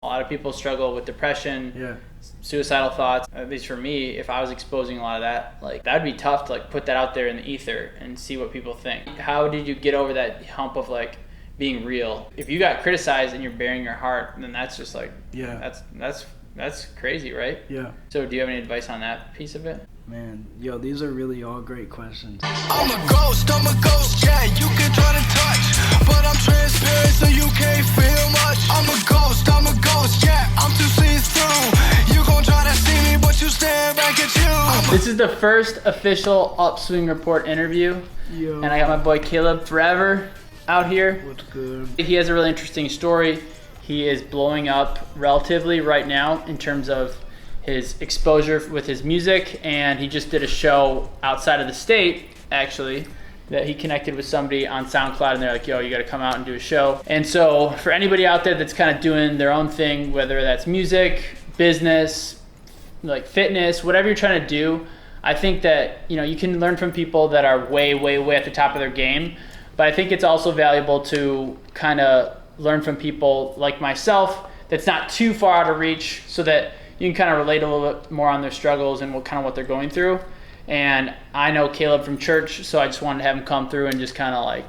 A lot of people struggle with depression, suicidal thoughts. At least for me, if I was exposing a lot of that, like that'd be tough to like put that out there in the ether and see what people think. How did you get over that hump of like being real? If you got criticized and you're bearing your heart, then that's just like, that's crazy, right? Yeah. So do you have any advice on that piece of it? Man, yo, these are really all great questions. I'm a ghost, yeah, you can try to touch, but I'm transparent so you can't feel much. I'm a ghost, yeah, I'm too see-through. You gon' try to see me, but you stand back at you. This is the first official Upswing Report interview, and I got my boy CALEBFOREVER out here. What's good? He has a really interesting story. He is blowing up relatively right now in terms of his exposure with his music, and he just did a show outside of the state, actually, that he connected with somebody on Soundcloud, and they're like, yo, you gotta come out and do a show. And so for anybody out there that's kind of doing their own thing, whether that's music, business, like fitness, whatever you're trying to do, I think that, you know, you can learn from people that are way, way, way at the top of their game, but I think it's also valuable to kind of learn from people like myself that's not too far out of reach, so that you can kind of relate a little bit more on their struggles and what they're going through. And I know Caleb from church, so I just wanted to have him come through and just kind of like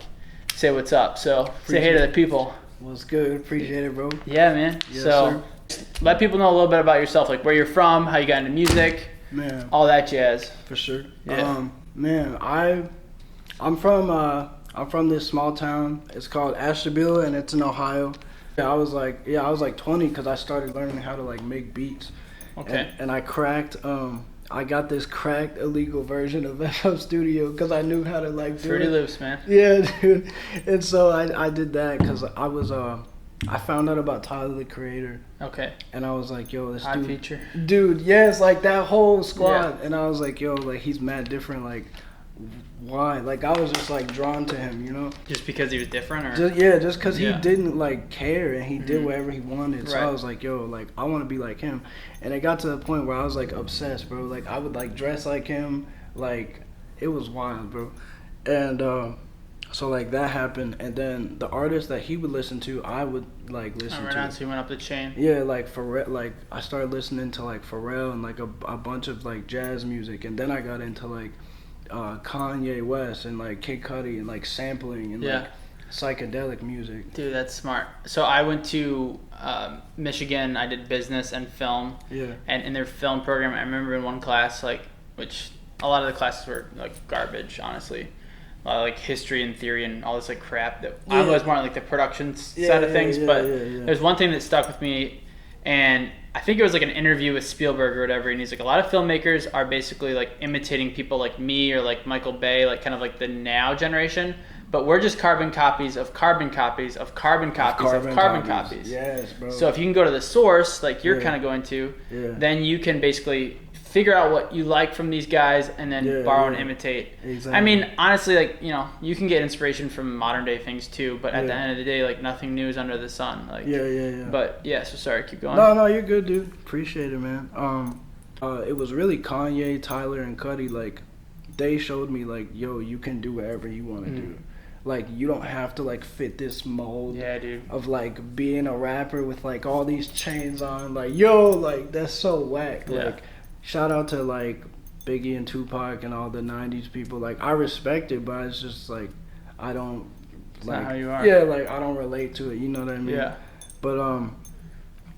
say what's up. So say hey to the people. What's good? Appreciate it, bro. Yeah, man. Yes, so sir. Let people know a little bit about yourself, like where you're from, how you got into music, man, all that jazz. For sure. Yeah. Man, I'm from this small town. It's called Ashtabula, and it's in Ohio. I was like 20 because I started learning how to like make beats. Okay. And I cracked. I got this cracked illegal version of FL Studio because I knew how to like do Fruity it. Loops, man. Yeah, dude. And so I did that because I found out about Tyler the Creator. Okay. And I was like, yo, this Hot feature. Dude, yes, like that whole squad. Yeah. And I was like, yo, like he's mad different. Like, why? Like I was just like drawn to him, you know? Just because he was different, or? Just because he didn't like care and he did whatever he wanted. So Right. I was like, yo, like I want to be like him. And it got to the point where I was like obsessed, bro. Like I would like dress like him. Like it was wild, bro. And so like that happened. And then the artists that he would listen to, I would like listen Right to. on, so he went up the chain. Yeah, like Pharrell, like I started listening to like Pharrell and like a bunch of like jazz music, and then I got into like Kanye West and like Kid Cudi and like sampling and like psychedelic music. Dude, that's smart. So I went to Michigan. I did business and film. Yeah. And in their film program, I remember in one class, like, which a lot of the classes were like garbage, honestly. A lot of like history and theory and all this like crap that I was more on like the production side of things. But there's one thing that stuck with me, and I think it was like an interview with Spielberg or whatever, and he's like, a lot of filmmakers are basically like imitating people like me or like Michael Bay, like kind of like the now generation, but we're just carbon copies of carbon copies of carbon copies of carbon copies. Yes, bro. So if you can go to the source, like you're kind of going to, then you can basically figure out what you like from these guys and then borrow and imitate. Exactly. I mean, honestly, like, you know, you can get inspiration from modern day things too, but at the end of the day, like nothing new is under the sun. Like, But yeah, so sorry, keep going. No, you're good, dude. Appreciate it, man. It was really Kanye, Tyler, and Cudi. Like, they showed me like, yo, you can do whatever you want to do. Like, you don't have to like fit this mold of like being a rapper with like all these chains on. Like, yo, like that's so whack. Like, shout out to like Biggie and Tupac and all the 90s people. Like, I respect it, but it's just like I don't not how you are. Yeah, like I don't relate to it, you know what I mean? Yeah. But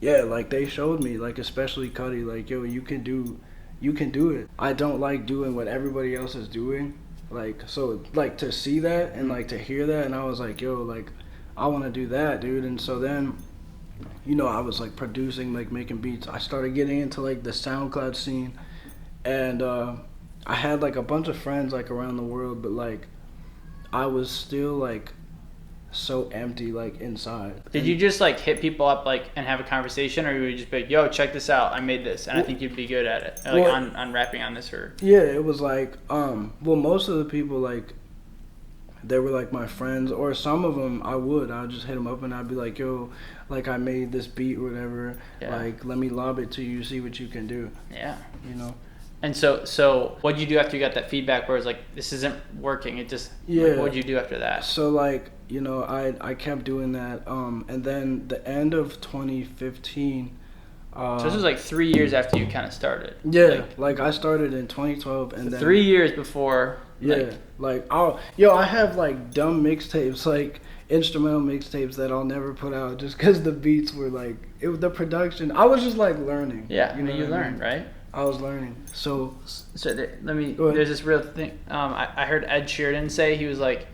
yeah, like they showed me, like especially Cudi, like, yo, you can do it. I don't like doing what everybody else is doing. Like, so like to see that and like to hear that, and I was like, yo, like I want to do that, dude. And so then, you know, I was like producing, like making beats. I started getting into like the SoundCloud scene, and I had like a bunch of friends like around the world, but like I was still like so empty like inside. Did you just like hit people up like and have a conversation, or you would just be like, yo, check this out, I made this and I think you'd be good at it, like on rapping on this? Or it was like well, most of the people, like they were like my friends, or some of them I'd just hit them up and I'd be like, yo, like I made this beat or whatever, like let me lob it to you, see what you can do. You know. And so what'd you do after you got that feedback where it's like, this isn't working, it just like, what'd you do after that? So like, you know, I kept doing that. And then the end of 2015. So this was like 3 years after you kind of started. Yeah, like I started in 2012, and then 3 years before. Yeah, I have like dumb mixtapes, like instrumental mixtapes that I'll never put out just because the beats were like the production. I was just like learning. Yeah, you learned, right? I was learning. So there's this real thing. I heard Ed Sheeran say, he was like,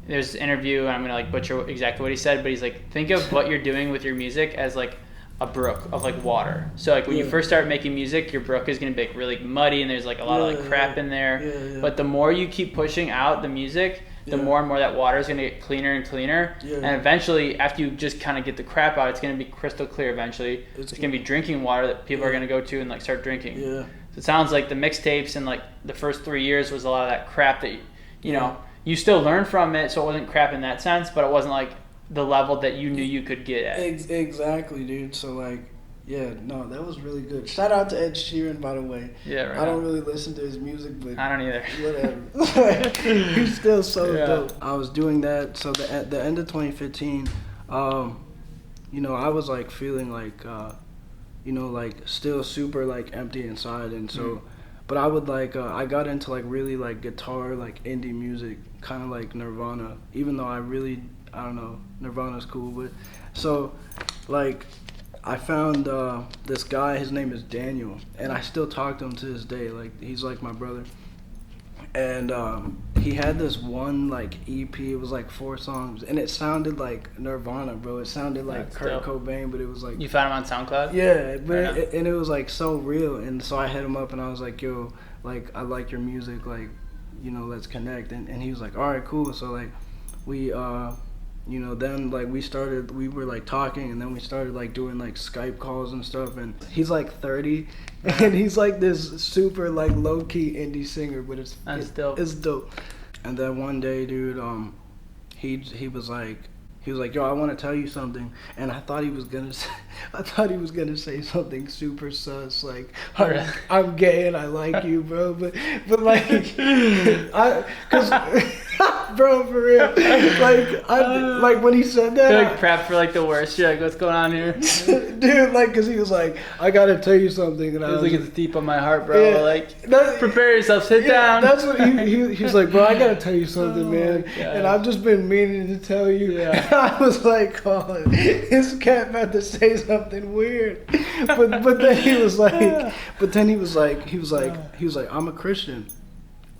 there's this interview, and I'm gonna like butcher exactly what he said, but he's like, think of what you're doing with your music as like a brook of like water. So like when you first start making music, your brook is gonna be like really muddy and there's like a lot of like crap in there. But the more you keep pushing out the music, the more and more that water is gonna get cleaner and cleaner. And eventually, after you just kind of get the crap out, it's gonna be crystal clear. Eventually, it's gonna be drinking water that people are gonna go to and like start drinking. So it sounds like the mixtapes and like the first 3 years was a lot of that crap that you know you still learned from it. So it wasn't crap in that sense, but it wasn't like the level that you knew you could get at. Exactly, dude. So like, yeah, no, that was really good. Shout out to Ed Sheeran, by the way. Yeah, right. I don't really listen to his music, but I don't either. Whatever. He's still so dope. I was doing that. So at the end of 2015, you know, I was like feeling like, you know, like still super like empty inside, and so. But I would like, I got into like really like guitar, like indie music, kind of like Nirvana, even though I don't know, Nirvana's cool, but so like I found this guy, his name is Daniel, and I still talk to him to this day, like he's like my brother. And he had this one like EP, it was like 4 songs, and it sounded like Nirvana, bro. It sounded like Kurt Cobain, but it was like... You found him on SoundCloud? Yeah, but and it was like so real, and so I hit him up and I was like, yo, like I like your music, like, you know, let's connect. And he was like, all right, cool. So like we you know, then like we were like talking, and then we started like doing like Skype calls and stuff, and he's like 30 and he's like this super like low-key indie singer, but it's dope. It's dope. And then one day, dude, he was like, yo, I want to tell you something. And I thought he was gonna say something super sus, like I'm gay and I like you, bro, but like bro, for real, like when he said that, you're like prepped for like the worst. You're like, what's going on here, dude? Like, cause he was like, I gotta tell you something, and I was like, it's deep on my heart, bro. Yeah, like, prepare yourself, sit down. That's what he was like, bro. I gotta tell you something, man. And I've just been meaning to tell you. Yeah. I was like, oh, this cat about to say something weird, but then he was like, I'm a Christian.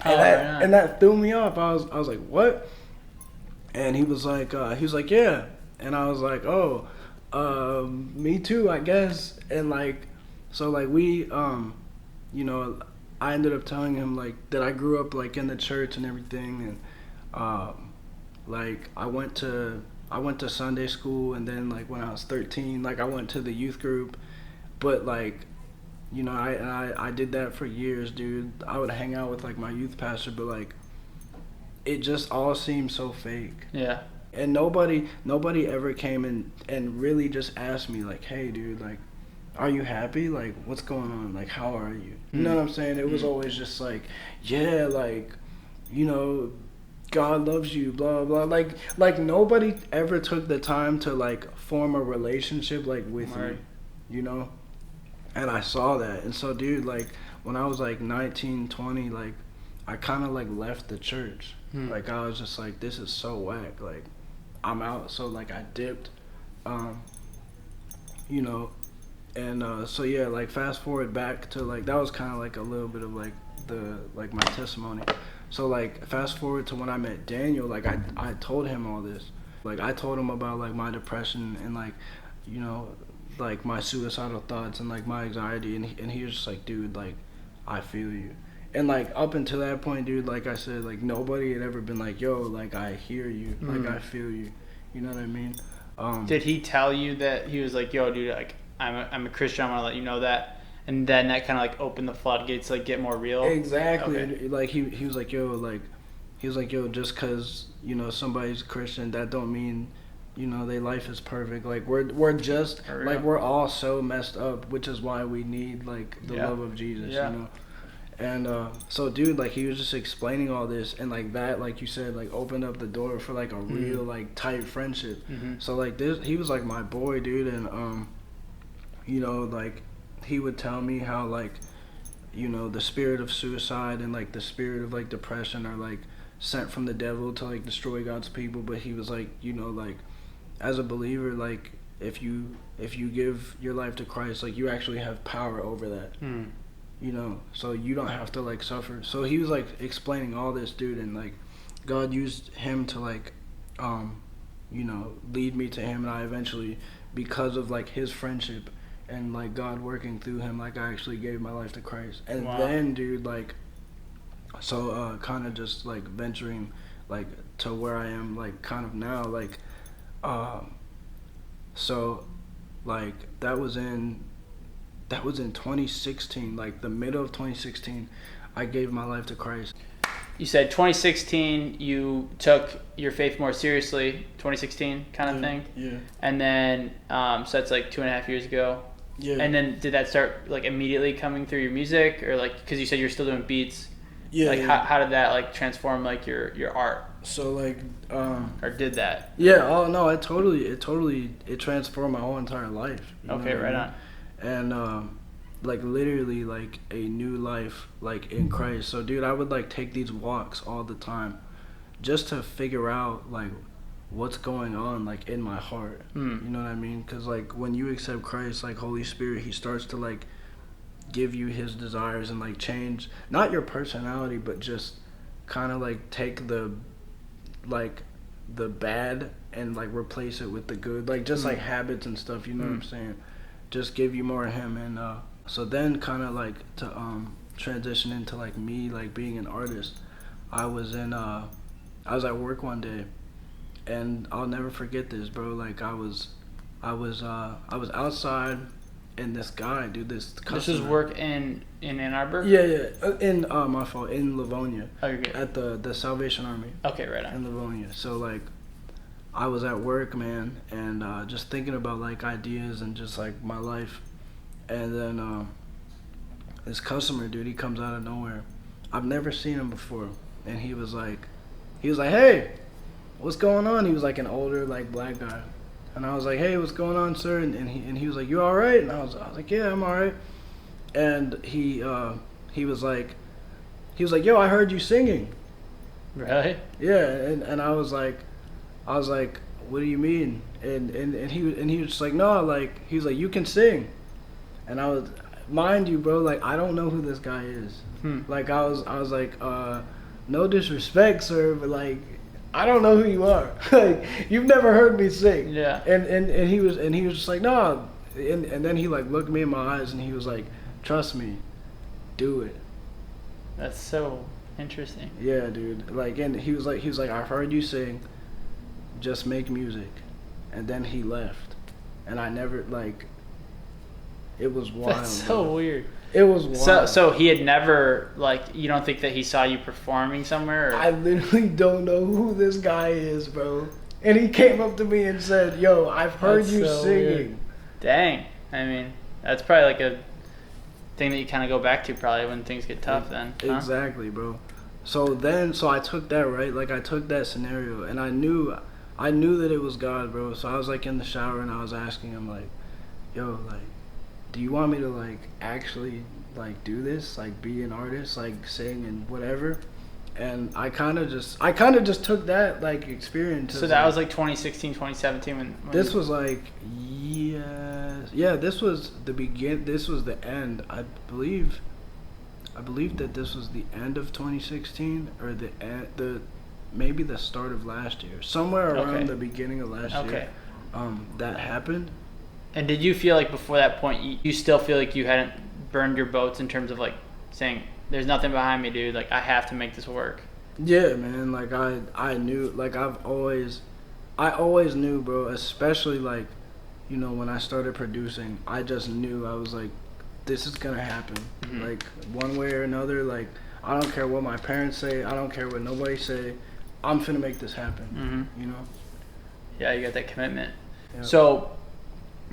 And that threw me off. I was like, what? And he was like, yeah. And I was like, oh, me too, I guess. And like, so like we, you know, I ended up telling him like that I grew up like in the church and everything, and like I went to Sunday school, and then like when I was 13, like I went to the youth group, but like, you know, I did that for years, dude. I would hang out with like my youth pastor, but like it just all seemed so fake. Yeah. And nobody ever came and really just asked me like, hey dude, like, are you happy? Like, what's going on? Like, how are you? You know what I'm saying? It was always just like, yeah, like, you know, God loves you, blah blah. Like nobody ever took the time to like form a relationship like with me, you know? And I saw that. And so, dude, like when I was like 19, 20, like I kind of like left the church. Like I was just like, this is so whack. Like I'm out. So like I dipped, you know, and so yeah, like fast forward back to like, that was kind of like a little bit of like my testimony. So like fast forward to when I met Daniel, like I told him all this. Like I told him about like my depression and like, you know, like my suicidal thoughts and like my anxiety, and he was just like, dude, like I feel you. And like up until that point, dude, like I said, like nobody had ever been like, yo, like I hear you, like I feel you, you know what I mean? Did he tell you that he was like, yo, dude, like I'm a Christian, I want to let you know that, and then that kind of like opened the floodgates to like get more real? Exactly. Okay. Like he was like, yo, just cause, you know, somebody's Christian, that don't mean, you know, their life is perfect. Like we're just like, we're all so messed up, which is why we need like the love of Jesus, you know. And so dude, like he was just explaining all this, and like that, like you said, like opened up the door for like a real like tight friendship. So like this, he was like my boy, dude. And you know, like he would tell me how like, you know, the spirit of suicide and like the spirit of like depression are like sent from the devil to like destroy God's people. But he was like, you know, like as a believer, like if you give your life to Christ, like you actually have power over that. You know, so you don't have to like suffer. So he was like explaining all this, dude, and like God used him to like you know, lead me to him. And I eventually, because of like his friendship and like God working through him, like I actually gave my life to Christ. And then, dude, like, so kind of just like venturing like to where I am like kind of now, like so like that was in 2016, like the middle of 2016, I gave my life to Christ. You said 2016 you took your faith more seriously, 2016 kind of thing? Yeah. And then, so that's like 2.5 years ago. Yeah. And then did that start like immediately coming through your music, or like, because you said you're still doing beats? Yeah. Like yeah. How did that like transform like your art? So like Or did that? Yeah, oh no, it transformed my whole entire life. Okay, right on. And like literally like a new life like in Christ. So dude, I would like take these walks all the time just to figure out like what's going on like in my heart. You know what I mean? Because like when you accept Christ, like Holy Spirit, he starts to like give you his desires and like change not your personality, but just kind of like take the bad and like replace it with the good, like just like habits and stuff, you know what I'm saying? Just give you more of him. And so then kind of like to transition into like me like being an artist, I was at work one day, and I'll never forget this, bro. Like I was outside, and this guy, dude, this customer. This is work in Ann Arbor? Yeah, in my fault, in Livonia. Oh, you're good. At the Salvation Army. Okay, right on. In Livonia. So like I was at work, man, and just thinking about like ideas and just like my life. And then this customer, dude, he comes out of nowhere. I've never seen him before. And he was like, hey, what's going on? He was like an older like black guy. And I was like, hey, what's going on, sir? And he was like, you all right? And I was like, yeah, I'm all right. And he was like, yo, I heard you singing. Really? Yeah. And I was like, what do you mean? And he was just like, no, like, he was like, you can sing. And I was, mind you, bro, like, I don't know who this guy is. Like, I was like, no disrespect, sir, but like, I don't know who you are. Like, you've never heard me sing. Yeah. And he was just like, no. And then he like looked me in my eyes and he was like, trust me, do it. That's so interesting. Yeah, dude. Like, and he was like, I've heard you sing, just make music. And then he left. And I never, like, it was wild. That's so bro. weird. It was wild. So he had never, like, you don't think that he saw you performing somewhere? Or? I literally don't know who this guy is, bro. And he came up to me and said, yo, I've heard That's you so singing. weird. Dang. I mean, that's probably like a thing that you kind of go back to probably when things get tough then. Huh? Exactly, bro. So I took that, right? Like, I took that scenario, and I knew that it was God, bro. So I was, like, in the shower, and I was asking him, like, yo, like, do you want me to like actually like do this, like be an artist, like sing and whatever? And I kind of just took that like experience. So that was like 2016, 2017 when this was like this was the end. I believe that this was the end of 2016 or maybe the start of last year, somewhere around the beginning of last year. That happened. And did you feel like before that point, you still feel like you hadn't burned your boats in terms of like saying, there's nothing behind me, dude, like I have to make this work? Yeah, man, like I knew, like I always knew, bro, especially like, you know, when I started producing, I just knew, I was like, this is gonna happen. Like one way or another, like I don't care what my parents say, I don't care what nobody say, I'm finna make this happen, you know? Yeah, you got that commitment. Yeah. So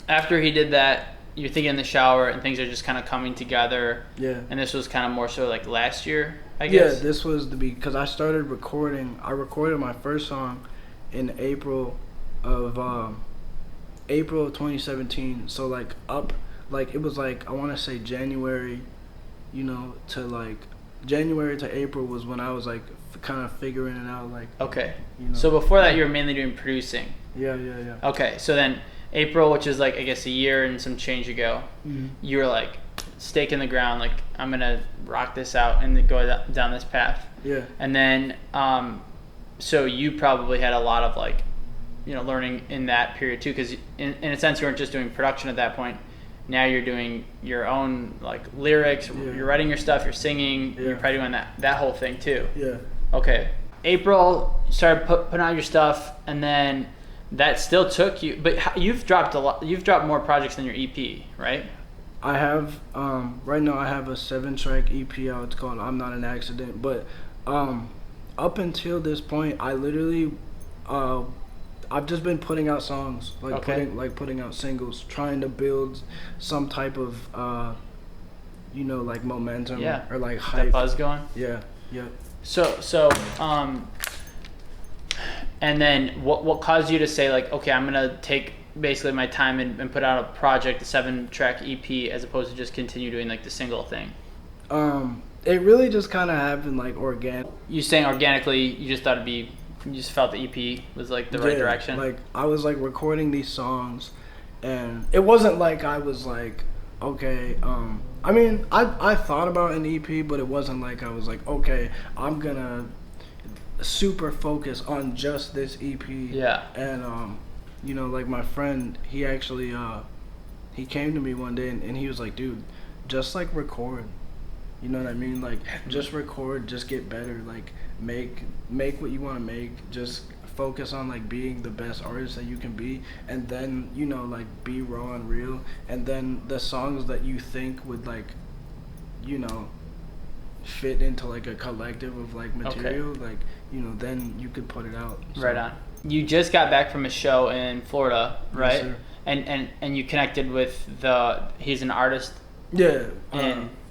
after he did that, you're thinking in the shower and things are just kind of coming together. Yeah. And this was kind of more so like last year, I guess. Yeah, this was because I started recording. I recorded my first song in April of 2017. So like it was like I want to say January, to like January to April was when I was like kind of figuring it out. Like okay. So before that, you were mainly doing producing. Yeah. Okay, so then April, which is like I guess a year and some change ago, you were like stake in the ground, like I'm gonna rock this out and go down this path. Yeah. And then, so you probably had a lot of like, learning in that period too, because in a sense you weren't just doing production at that point. Now you're doing your own like lyrics. Yeah. You're writing your stuff. You're singing. Yeah. You're probably doing that whole thing too. Yeah. Okay. April, you started putting out your stuff, and then that still took you. But you've dropped a lot. You've dropped more projects than your EP, right? I have right now I have a 7-track EP out. It's called I'm Not an Accident. But up until this point, I literally I've just been putting out songs, like putting out singles, trying to build some type of like momentum or like hype. That buzz going. Yeah. So and then what caused you to say like, okay, I'm gonna take basically my time and put out a project, a 7-track EP, as opposed to just continue doing like the single thing? It really just kind of happened like organic. You saying organically, you just thought you just felt the EP was like the right direction? Like I was like recording these songs, and it wasn't like I was like, okay, I mean, I thought about an EP, but it wasn't like I was like, okay, I'm gonna super focus on just this EP. Yeah. And like my friend, he actually he came to me one day and he was like, dude, just like record. You know what I mean? Like just record, just get better, like make what you want to make, just focus on like being the best artist that you can be, and then like be raw and real, and then the songs that you think would like fit into like a collective of like material, like then you could put it out. So. Right on. You just got back from a show in Florida, right? Yes, sir. And you connected with he's an artist. Yeah.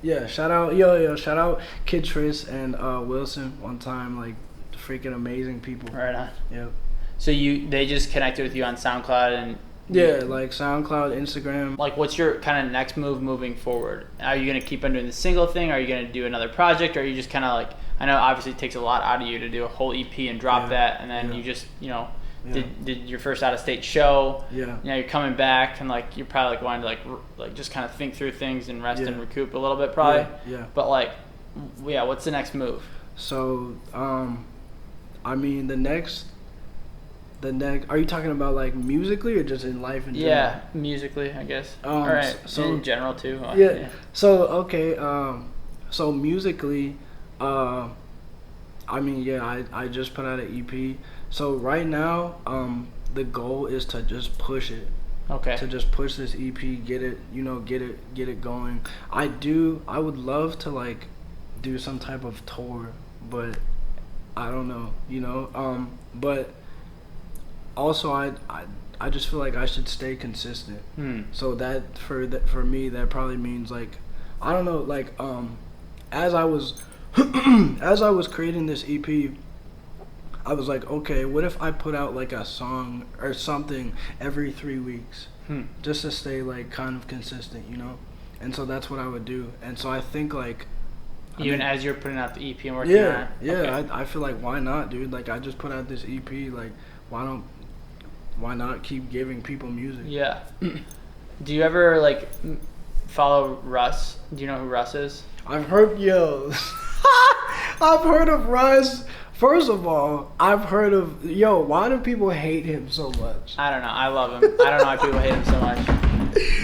Yeah, shout out Kid Tris and Wilson one time, like freaking amazing people. Right on. Yep. So they just connected with you on SoundCloud and yeah, like SoundCloud, Instagram. Like what's your kind of next move moving forward? Are you gonna keep on doing the single thing? Are you gonna do another project? Or are you just kind of like, I know obviously it takes a lot out of you to do a whole EP and drop that, and then you just did your first out of state show. Yeah. Now you're coming back and like you're probably like wanting to like just kind of think through things and rest and recoup a little bit probably. Yeah. But like, what's the next move? So, I mean the next. Are you talking about like musically or just in life in general? Yeah, musically, I guess. All right. So in general too. Yeah. So okay. So musically, I mean, I just put out an EP. So right now, the goal is to just push it. Okay. To just push this EP, get it, get it going. I would love to like do some type of tour, but I don't know, but also I just feel like I should stay consistent. So that for me that probably means like, I don't know, like as I was as I was creating this EP, I was like, okay, what if I put out like a song or something every 3 weeks, just to stay like kind of consistent, And so that's what I would do. And so I think like, even as you're putting out the EP and working on it? Yeah, okay. I feel like why not, dude? Like I just put out this EP, like why not keep giving people music? Yeah. Do you ever like follow Russ? Do you know who Russ is? I've heard I've heard of Russ. First of all, I've heard of why do people hate him so much? I don't know. I love him. I don't know why people hate him so much.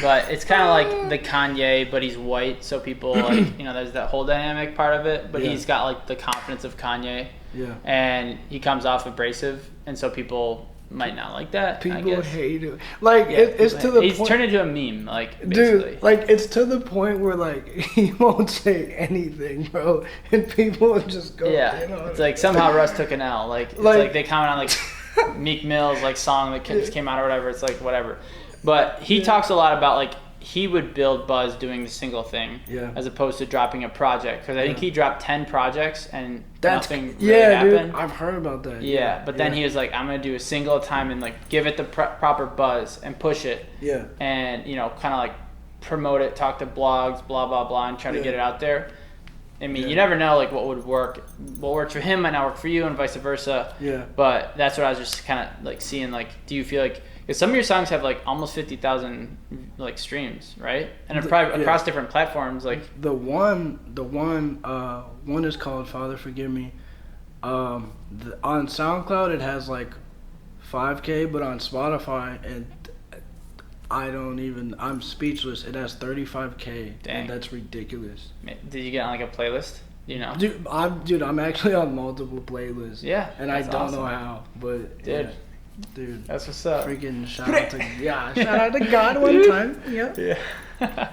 But it's kind of like the Kanye, but he's white, so people like, there's that whole dynamic part of it, but he's got like the confidence of Kanye. Yeah. And he comes off abrasive, and so people might not like that. People hate him. Like it's to the point. He's turned into a meme, like basically. Dude, like it's to the point where like he won't say anything, bro, and people just go. Yeah, it's like somehow Russ took an L. Like it's like they comment on like Meek Mill's like song that just came out or whatever. It's like whatever, but he talks a lot about like he would build buzz doing the single thing, as opposed to dropping a project. Because I think he dropped 10 projects and nothing really happened. Dude, I've heard about that. Yeah, but then he was like, I'm gonna do a single at a time and like give it the proper buzz and push it. Yeah. And kind of like promote it, talk to blogs, blah blah blah, and try to get it out there. I mean, you never know like what would work. What works for him might not work for you, and vice versa. Yeah. But that's what I was just kind of like seeing. Like, do you feel like? Because some of your songs have like almost 50,000 like streams, right? And probably across different platforms. Like the one is called Father Forgive Me. On SoundCloud it has like 5K, but on Spotify I'm speechless. It has 35K. Dang. And that's ridiculous. Did you get on like a playlist? Dude, I'm actually on multiple playlists. Yeah. And I don't know how, but dude, that's what's up. Freaking shout out to God one time. Yeah.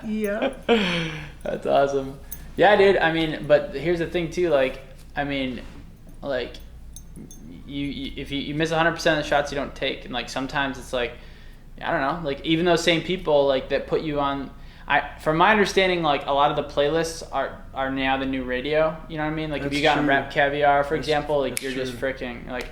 Yeah. That's awesome. Yeah, dude. I mean, but here's the thing too. Like, I mean, like, if you miss 100% of the shots you don't take, and like sometimes it's like, I don't know, like even those same people like that put you on. From my understanding, like a lot of the playlists are now the new radio. You know what I mean? Like if you got on Rap Caviar, for example, like you're just freaking like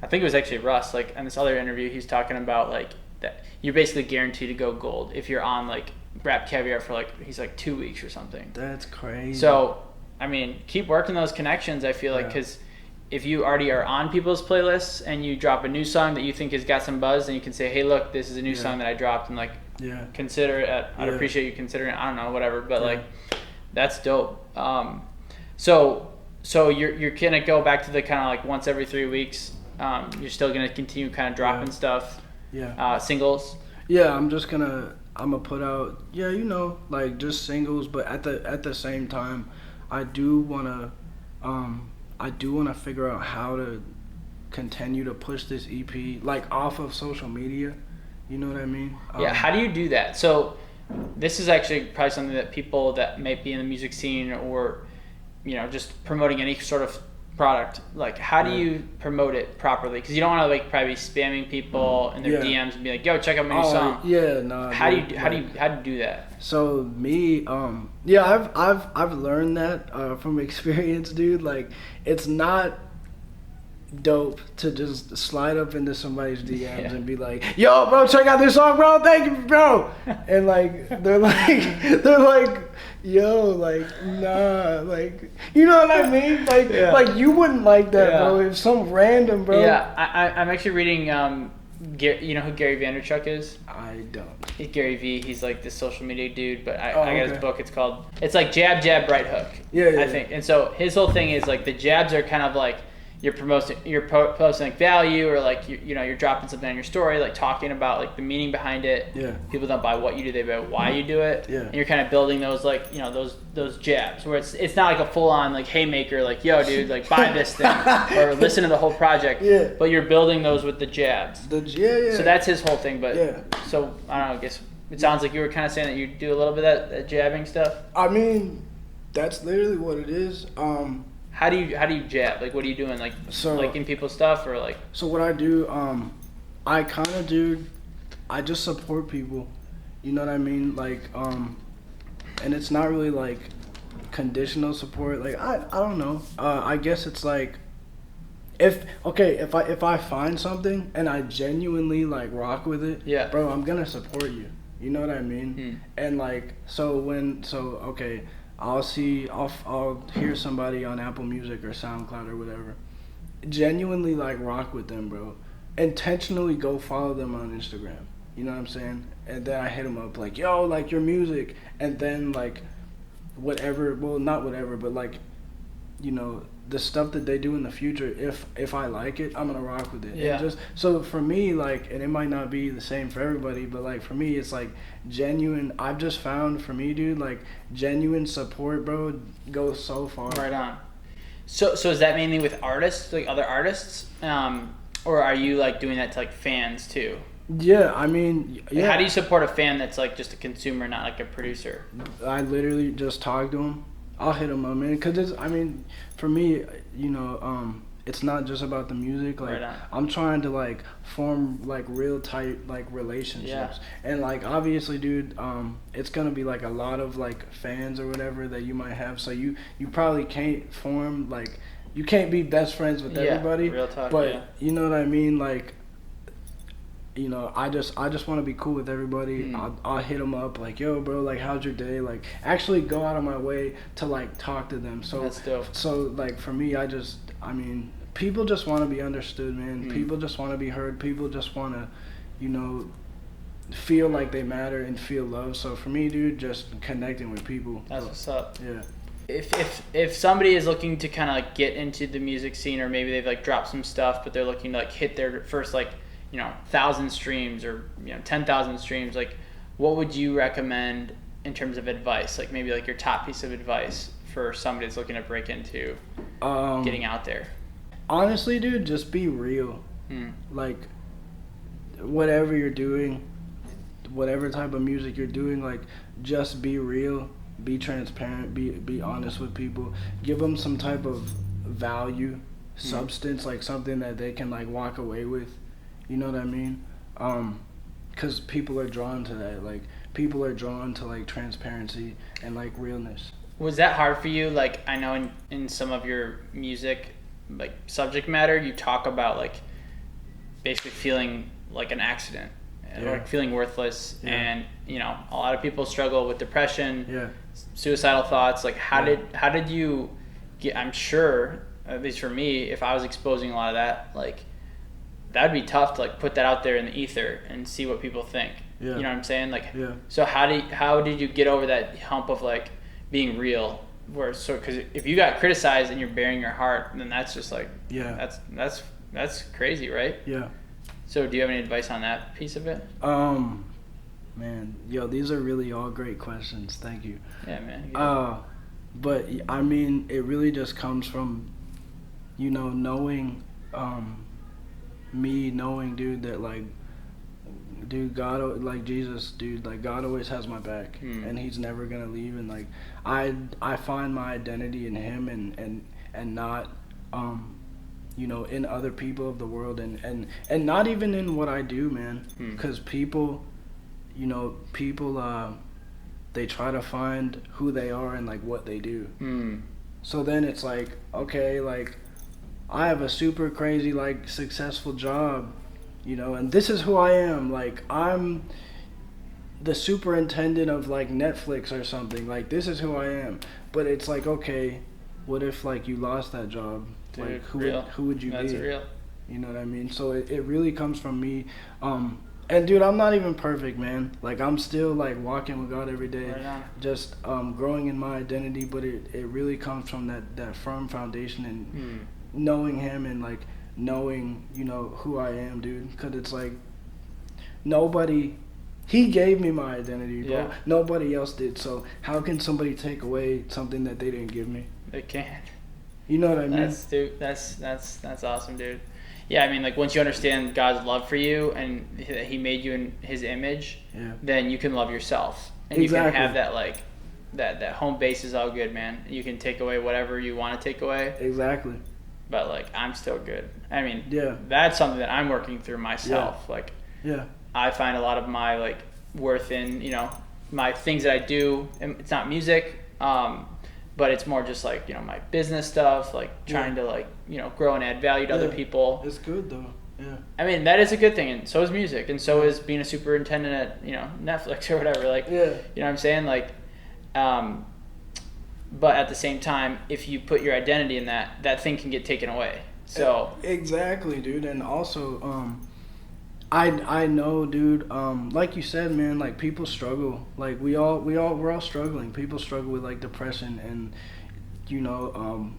I think it was actually Russ, like in this other interview, he's talking about like that you're basically guaranteed to go gold if you're on like Rap Caviar for like, he's like 2 weeks or something. That's crazy. So, I mean, keep working those connections, I feel like, because if you already are on people's playlists and you drop a new song that you think has got some buzz, then you can say, hey, look, this is a new song that I dropped, and like consider it. I'd appreciate you considering it. I don't know, whatever, but like that's dope. So you're gonna go back to the kind of like once every 3 weeks. You're still gonna continue kind of dropping stuff. Singles. Yeah, I'm gonna put out like just singles, but at the same time, I do wanna figure out how to continue to push this EP like off of social media. You know what I mean? How do you do that? So this is actually probably something that people that may be in the music scene or just promoting any sort of product, like how do you promote it properly? Because you don't want to like probably be spamming people in their DMs and be like, yo, check out my new song. How do you do that? So me, I've learned that from experience, dude. Like it's not dope to just slide up into somebody's DMs and be like, yo, bro, check out this song, bro, thank you, bro. And like they're like yo, like nah, like you know what I mean? Like like you wouldn't like that, bro, if some random bro. I'm actually reading you know who Gary Vaynerchuk is? I don't. He's Gary V. He's like this social media dude, but I got his book. It's like jab, jab, right hook. I think. And so his whole thing is like the jabs are kind of like you're posting like value, or like you're dropping something on your story, like talking about like the meaning behind it. People don't buy what you do, they buy why you do it. And you're kind of building those like those jabs where it's not like a full on like haymaker, like yo dude, like buy this thing or listen to the whole project. But you're building those with the jabs. So that's his whole thing. But so I don't know, I guess it sounds like you were kind of saying that you do a little bit of that jabbing stuff. I mean, that's literally what it is. How do you jab? Like, what are you doing? Like, liking people's stuff, or like? So what I do, I just support people. You know what I mean? Like, and it's not really like conditional support. Like, I don't know. I guess it's like, if I find something and I genuinely like rock with it, bro, I'm gonna support you. You know what I mean? And like, I'll hear somebody on Apple Music or SoundCloud or whatever, genuinely like rock with them, bro. Intentionally go follow them on Instagram. You know what I'm saying? And then I hit them up like, yo, like your music. And then like whatever, well not whatever, but like, the stuff that they do in the future, if I like it, I'm gonna rock with it. And just so for me, like, and it might not be the same for everybody, but like for me, it's like genuine. I've just found for me, dude, like genuine support, bro, goes so far. Right on. So is that mainly with artists, like other artists, or are you like doing that to like fans too? Yeah, I mean, How do you support a fan that's like just a consumer, not like a producer? I literally just talk to them. I'll hit them up, man, because for me, it's not just about the music. Like, Right on. I'm trying to like form like real tight like relationships, and like obviously, dude, it's gonna be like a lot of like fans or whatever that you might have. So you probably can't form like, you can't be best friends with everybody. Real talk, but you know what I mean, like. You know, I just want to be cool with everybody. I'll hit them up like, yo, bro, like, how's your day? Like, actually go out of my way to like talk to them. So that's dope. So like for me, I mean, people just want to be understood, man. People just want to be heard. People just want to, you know, feel like they matter and feel love. So for me, dude, just connecting with people. That's what's up. Yeah. If somebody is looking to kind of like get into the music scene, or maybe they've like dropped some stuff, but they're looking to like hit their first like, you know, 1,000 streams or, you know, 10,000 streams, like what would you recommend in terms of advice? Like maybe like your top piece of advice for somebody that's looking to break into getting out there. Honestly, dude, just be real. Like whatever you're doing, whatever type of music you're doing, like just be real, be transparent, be honest with people, give them some type of value, substance, like something that they can like walk away with. You know what I mean? Because people are drawn to that. Like, people are drawn to, like, transparency and, like, realness. Was that hard for you? Like, I know in some of your music, like, subject matter, you talk about, like, basically feeling like an accident. Yeah. Like, feeling worthless. Yeah. And, you know, a lot of people struggle with depression, Yeah. suicidal thoughts. Like, how did you get, I'm sure, at least for me, if I was exposing a lot of that, like, that'd be tough to like put that out there in the ether and see what people think. Yeah. You know what I'm saying? Like, yeah. So how did you get over that hump of like being real? Because if you got criticized and you're bearing your heart, then that's just like, that's crazy, right? Yeah. So do you have any advice on that piece of it? Man, yo, these are really all great questions. Thank you. Yeah, man. But I mean, it really just comes from, you know, knowing, dude, that like, dude, God, like Jesus, dude, like God always has my back, and He's never gonna leave. And like, I find my identity in Him, and not, you know, in other people of the world, and not even in what I do, man. Because people, you know, they try to find who they are and like what they do. So then it's like, okay, like, I have a super crazy, like, successful job, you know, and this is who I am. Like, I'm the superintendent of, like, Netflix or something. Like, this is who I am. But it's like, okay, what if, like, you lost that job? Dude, like, who would you be? That's real. You know what I mean? So it really comes from me. And, dude, I'm not even perfect, man. Like, I'm still, like, walking with God every day. Right on. Just growing in my identity. But it really comes from that firm foundation and knowing Him and like knowing, you know, who I am, dude. Because it's like He gave me my identity, bro. Yeah. Nobody else did. So how can somebody take away something that they didn't give me? They can't. You know what I mean? That's awesome, dude. Yeah, I mean, like once you understand God's love for you and that He made you in His image, then you can love yourself, and you can have that like that home base is all good, man. You can take away whatever you want to take away. Exactly. But like I'm still good. I mean, yeah, that's something that I'm working through myself. Yeah. Like, yeah, I find a lot of my like worth in, you know, my things that I do. It's not music, but it's more just like, you know, my business stuff, like trying to like, you know, grow and add value to other people. It's good though. Yeah. I mean, that is a good thing, and so is music, and so is being a superintendent at, you know, Netflix or whatever. Like, you know what I'm saying? Like, but at the same time, if you put your identity in that thing can get taken away. So exactly, dude. And also, I know, dude. Like you said, man. Like people struggle. Like we're all struggling. People struggle with like depression and, you know,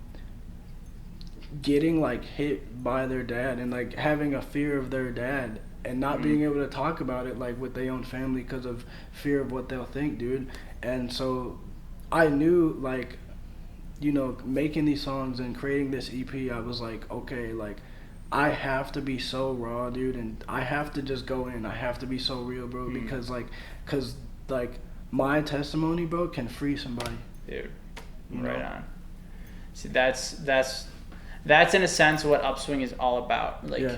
getting like hit by their dad and like having a fear of their dad and not being able to talk about it like with their own family because of fear of what they'll think, dude. And so I knew, like, you know, making these songs and creating this EP, I was like, okay, like, I have to be so raw, dude, and I have to just go in. I have to be so real, bro, because, like, my testimony, bro, can free somebody. Dude, you right know? on. See, that's that's in a sense what Upswing is all about. Like, Yeah.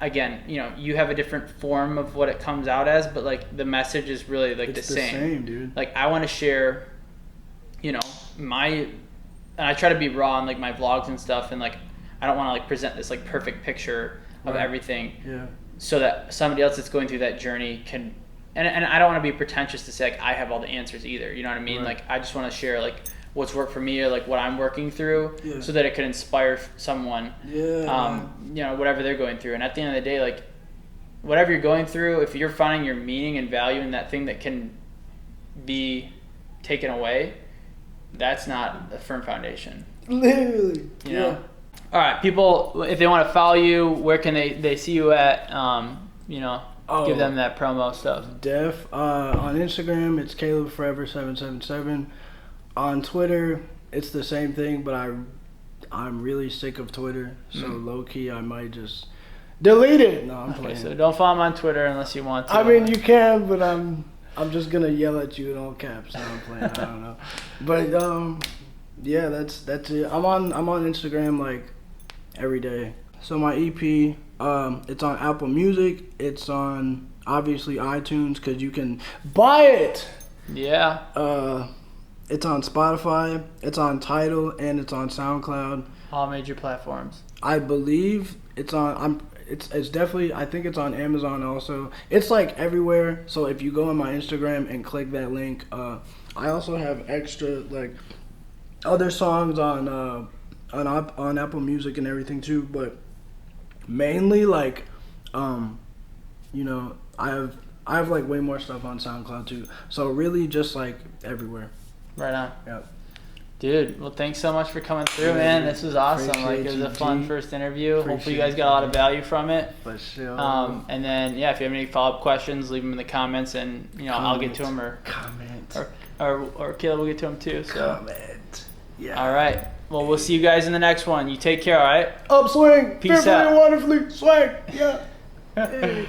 Again, you know, you have a different form of what it comes out as, but like the message is really like It's the same. dude. Like I want to share, you know, and I try to be raw in like my vlogs and stuff, and like I don't want to like present this like perfect picture of Right. everything, Yeah. so that somebody else that's going through that journey can. And I don't want to be pretentious to say like I have all the answers either. You know what I mean? Right. Like I just want to share like what's worked for me or like what I'm working through, Yeah. so that it could inspire someone. Yeah. You know, whatever they're going through. And at the end of the day, like whatever you're going through, if you're finding your meaning and value in that thing that can be taken away, that's not a firm foundation. Literally. You know? All right, people, if they want to follow you, where can they see you at? You know, give them that promo stuff. On Instagram, it's CALEBFOREVER777. On Twitter, it's the same thing, but I'm really sick of Twitter, so low key I might just delete it. No, I'm Okay, playing. so don't follow him on Twitter unless you want to. I mean, you can, but I'm just gonna yell at you in all caps. No, I'm playing. I don't know, but yeah, that's it. I'm on Instagram like every day. So my EP, it's on Apple Music. It's on obviously iTunes because you can buy it. Yeah. It's on Spotify. It's on Tidal, and it's on SoundCloud. All major platforms. I believe it's on. It's definitely. I think it's on Amazon also. It's like everywhere. So if you go on my Instagram and click that link, I also have extra like other songs on Apple Music and everything too. But mainly like, you know, I have like way more stuff on SoundCloud too. So really just like everywhere. Right on. Yep. Dude, well, thanks so much for coming through, Yeah, man. dude. This was awesome. Like, Appreciate it was you, a fun G. first interview. Hopefully, you Appreciate guys got a lot of value from it. For sure. And then, yeah, if you have any follow-up questions, leave them in the comments, and you know, I'll get to them, or Caleb will get to them too. So, Comment. Yeah. all right. Well, we'll see you guys in the next one. You take care. All right. Upswing. Peace Fearfully out. and wonderfully swag. Yeah. Hey.